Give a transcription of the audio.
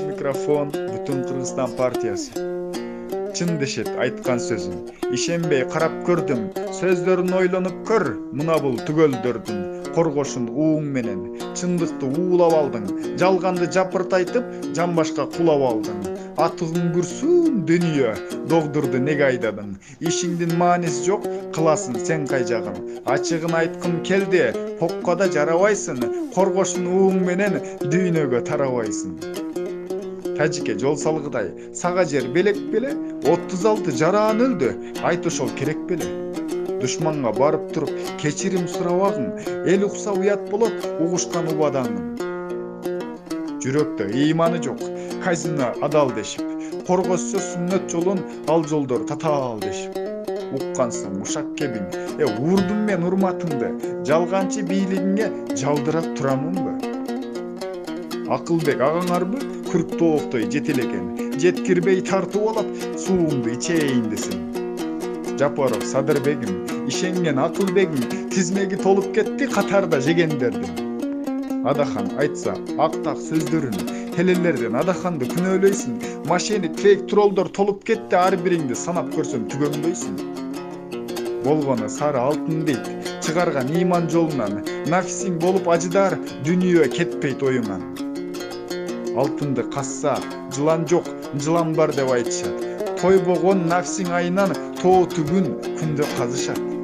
Микрофон Бүтүн Кыргызстан партиясы. Чын дешет айткан сөзүн. Ишенбей карап көрдүм, сөздөрүн ойлонуп көр. Мына бул түгөлдөрдүн коргошун ууң менен. Чындыкты уулап алдың, жалганды жапыртайтып, жамбашка кулап алдың. Атыгың күрсүн дүнүйө, догдурду неге айдадың? Ишиңдин мааниси жок, кыласың сен кай жагын? Ачыгын айткым келди, покко да жарабайсың, коргошун ууң менен дүйнөгө тарабайсың. Тажике жол салгыдай, сага жер белек беле, 36 жараан өлдү, айт ошол керек беле? Душманга барып туруп, кечирим сурабагың, эл укса уят болот, угушкан убадаңын. Жүрөктө ыйманы жок, казино адал дешип, коргосчу сүннөт жолун, ал жолдор татаал дешип. Уккансың ушак кебиң, урдум мен урматыңды, жалганчы бийлигиңе жалдырап турамынбы? Акылбек агаңарбы күрк тооктой жетелеген, жеткирбей тартып алат, сууңду ичейин десин. Жапаров Садырбегим, ишенген Акылбегим, тизмеги толуп кетти катарда жегендердин. Адахан айтса актак сөздөрүн, телелерден Адаханды күнөөлөйсүн, мошенник фейк троллдор толуп кетти, ар бириңди санап көрсөң түгөнбөйсүн. Болгону сары алтын дейт, чыгарган ыйман жолунан, нафсиң болуп ажыдар, дүнүйө кетпейт оюңан. Алтынды касса, жылан жок, жылан бар деп айтышат. Тойбогон нафсиң айынан тоо түгүн күндө казышат.